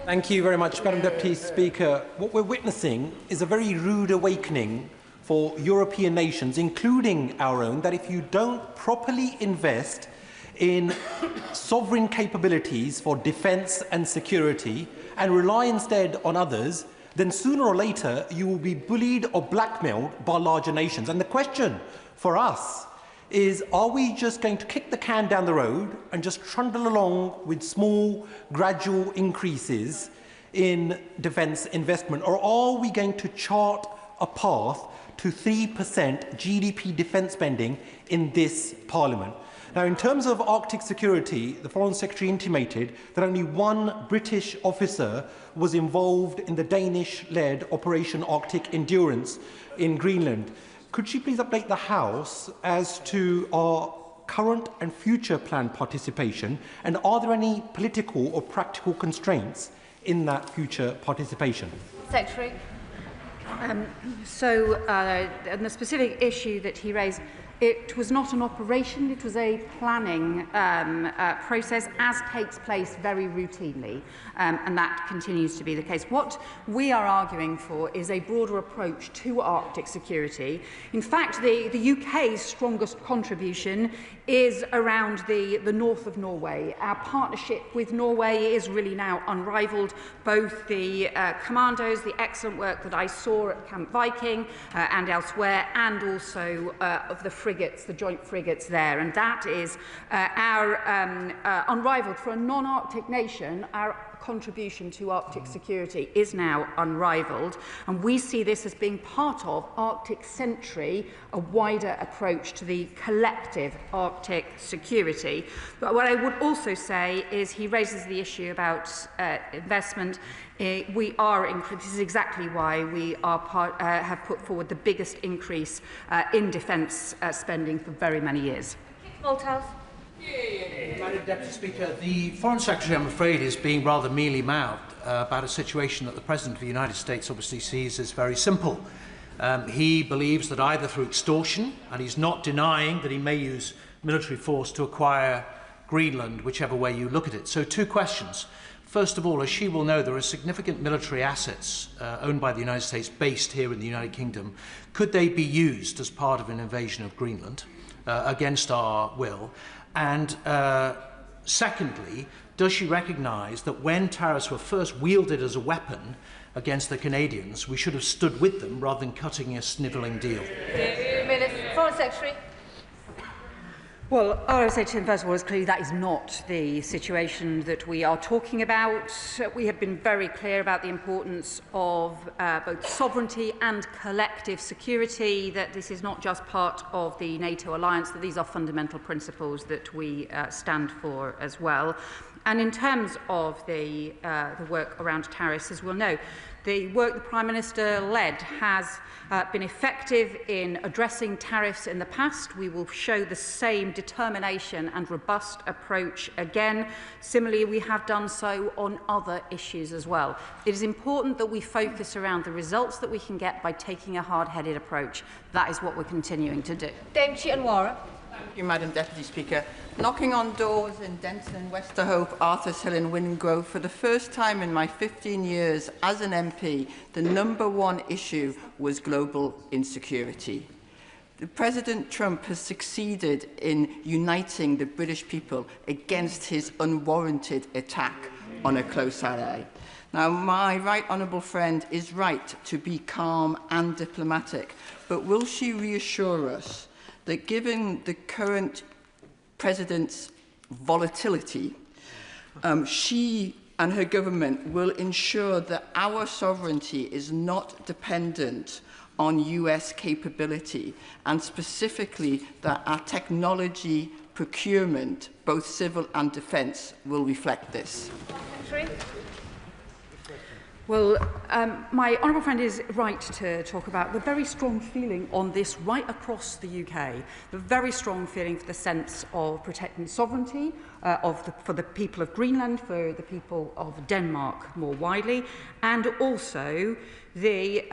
Thank you very much, Madam Deputy Speaker. What we're witnessing is a very rude awakening for European nations, including our own, that if you don't properly invest in sovereign capabilities for defence and security and rely instead on others, then sooner or later you will be bullied or blackmailed by larger nations. And the question for us is, are we just going to kick the can down the road and just trundle along with small, gradual increases in defence investment, or are we going to chart a path to 3% GDP defence spending in this Parliament? Now, in terms of Arctic security, the Foreign Secretary intimated that only one British officer was involved in the Danish-led Operation Arctic Endurance in Greenland. Could she please update the House as to our current and future planned participation, and are there any political or practical constraints in that future participation? Secretary. On the specific issue that he raised, it was not an operation, it was a planning process, as takes place very routinely, and that continues to be the case. What we are arguing for is a broader approach to Arctic security. In fact, the UK's strongest contribution is around the north of Norway. Our partnership with Norway is really now unrivalled. Both the commandos, the excellent work that I saw at Camp Viking and elsewhere, and also of the frigates, the joint frigates there. And that is our unrivalled. For a non-Arctic nation, our contribution to Arctic security is now unrivalled, and we see this as being part of Arctic Sentry, a wider approach to the collective Arctic security. But what I would also say is he raises the issue about investment. We are this is exactly why we are have put forward the biggest increase in defence spending for very many years. Malthouse. Madam Deputy Speaker, the Foreign Secretary, I'm afraid, is being rather mealy-mouthed about a situation that the President of the United States obviously sees as very simple. He believes that either through extortion, and he's not denying that he may use military force to acquire Greenland, whichever way you look at it. So, two questions. First of all, as she will know, there are significant military assets owned by the United States based here in the United Kingdom. Could they be used as part of an invasion of Greenland against our will? And secondly, does she recognise that when tariffs were first wielded as a weapon against the Canadians, we should have stood with them rather than cutting a snivelling deal? Foreign Secretary. Well, all I would say to him, first of all, is clearly that is not the situation that we are talking about. We have been very clear about the importance of both sovereignty and collective security, that this is not just part of the NATO alliance, that these are fundamental principles that we stand for as well. And in terms of the work around tariffs, as we'll know, the work the Prime Minister led has been effective in addressing tariffs in the past. We will show the same determination and robust approach again. Similarly, we have done so on other issues as well. It is important that we focus around the results that we can get by taking a hard-headed approach. That is what we're continuing to do. Davey and Warren. Thank you, Madam Deputy Speaker. Knocking on doors in Denton and Westerhope, Arthur's Hill and Wingrove, for the first time in my 15 years as an MP, the #1 issue was global insecurity. President Trump has succeeded in uniting the British people against his unwarranted attack on a close ally. Now, my right honourable friend is right to be calm and diplomatic, but will she reassure us that given the current President's volatility, she and her government will ensure that our sovereignty is not dependent on US capability, and specifically that our technology procurement, both civil and defence, will reflect this? Well, my honourable friend is right to talk about the very strong feeling on this right across the UK, the very strong feeling for the sense of protecting sovereignty for the people of Greenland, for the people of Denmark more widely, and also the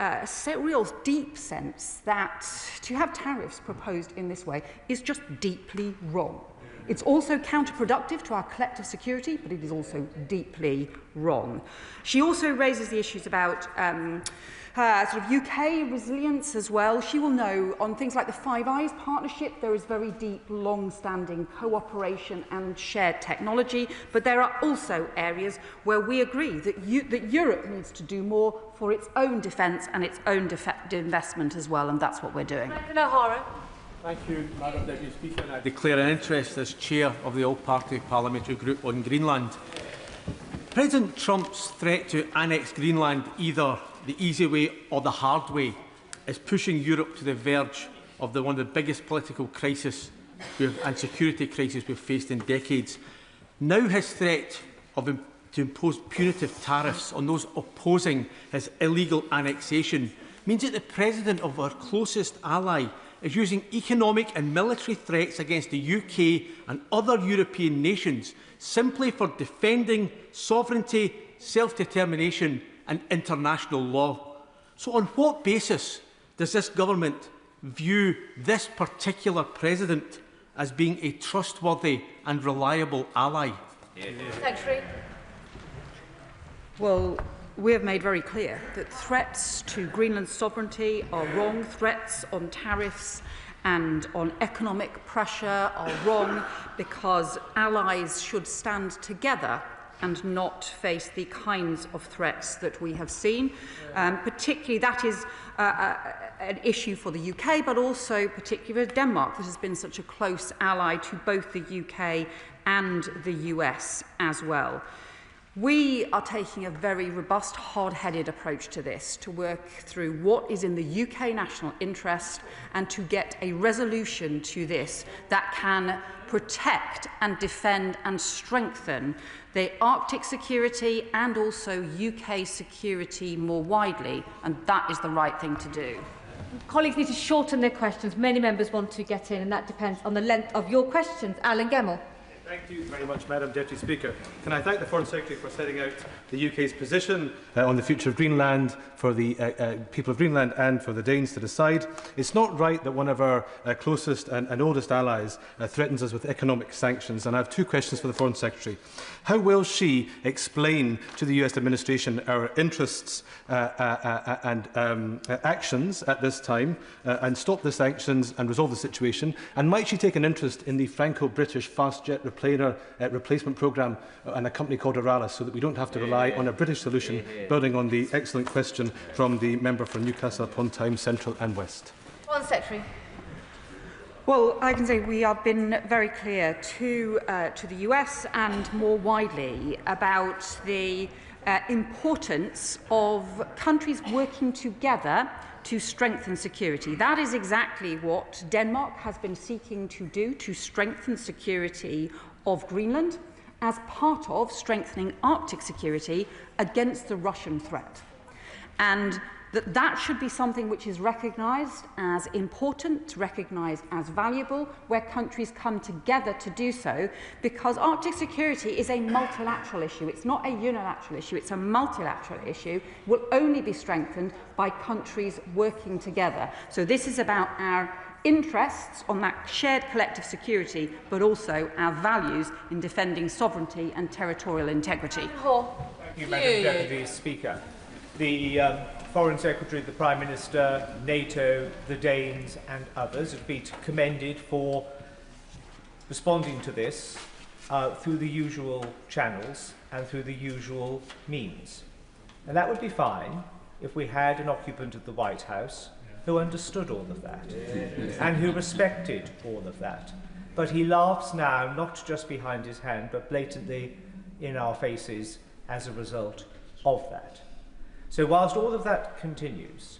real deep sense that to have tariffs proposed in this way is just deeply wrong. It's also counterproductive to our collective security, but it is also deeply wrong. She also raises the issues about sort of UK resilience as well. She will know on things like the Five Eyes partnership, there is very deep, long-standing cooperation and shared technology, but there are also areas where we agree that Europe needs to do more for its own defence and its own investment as well, and that's what we're doing. Thank you, Madam Deputy Speaker. I declare an interest as Chair of the All-Party Parliamentary Group on Greenland. President Trump's threat to annex Greenland, either the easy way or the hard way, is pushing Europe to the verge of one of the biggest political crises and security crises we've faced in decades. Now his threat to impose punitive tariffs on those opposing his illegal annexation means that the President of our closest ally is using economic and military threats against the UK and other European nations simply for defending sovereignty, self-determination and international law. So on what basis does this government view this particular president as being a trustworthy and reliable ally? Secretary. Well, we have made very clear that threats to Greenland's sovereignty are wrong. Threats on tariffs and on economic pressure are wrong, because allies should stand together and not face the kinds of threats that we have seen. Particularly, that is an issue for the UK, but also particularly Denmark, that has been such a close ally to both the UK and the US as well. We are taking a very robust, hard-headed approach to this, to work through what is in the UK national interest and to get a resolution to this that can protect and defend and strengthen the Arctic security and also UK security more widely, and that is the right thing to do. Colleagues need to shorten their questions. Many members want to get in, and that depends on the length of your questions. Alan Gemmell. Thank you very much, Madam Deputy Speaker. Can I thank the Foreign Secretary for setting out the UK's position on the future of Greenland for the people of Greenland and for the Danes to decide. It's not right that one of our closest and oldest allies threatens us with economic sanctions, and I have two questions for the Foreign Secretary. How will she explain to the US administration our interests and actions at this time and stop the sanctions and resolve the situation? And might she take an interest in the Franco-British fast jet replacement programme and a company called Aralis, so that we don't have to rely on a British solution, building on the excellent question from the member for Newcastle upon Tyne Central and West? Foreign Secretary. Well, I can say we have been very clear to the US and more widely about the importance of countries working together to strengthen security. That is exactly what Denmark has been seeking to do, to strengthen security of Greenland as part of strengthening Arctic security against the Russian threat. And that should be something which is recognised as important, recognised as valuable, where countries come together to do so, because Arctic security is a multilateral issue. It's not a unilateral issue, it's a multilateral issue. It will only be strengthened by countries working together. So this is about our interests on that shared collective security, but also our values in defending sovereignty and territorial integrity. Thank you, Madam Deputy Speaker. The Foreign Secretary, the Prime Minister, NATO, the Danes and others have been commended for responding to this through the usual channels and through the usual means. And that would be fine if we had an occupant of the White House who understood all of that and who respected all of that. But he laughs now, not just behind his hand, but blatantly in our faces as a result of that. So whilst all of that continues,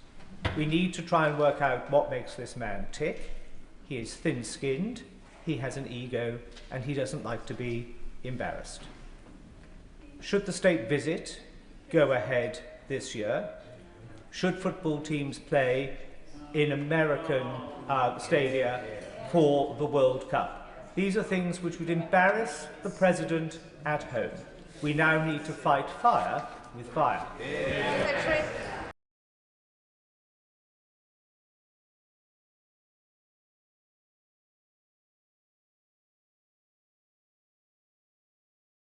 we need to try and work out what makes this man tick. He is thin-skinned, he has an ego, and he doesn't like to be embarrassed. Should the state visit go ahead this year? Should football teams play in American stadia for the World Cup? These are things which would embarrass the President at home. We now need to fight fire with fire. Secretary.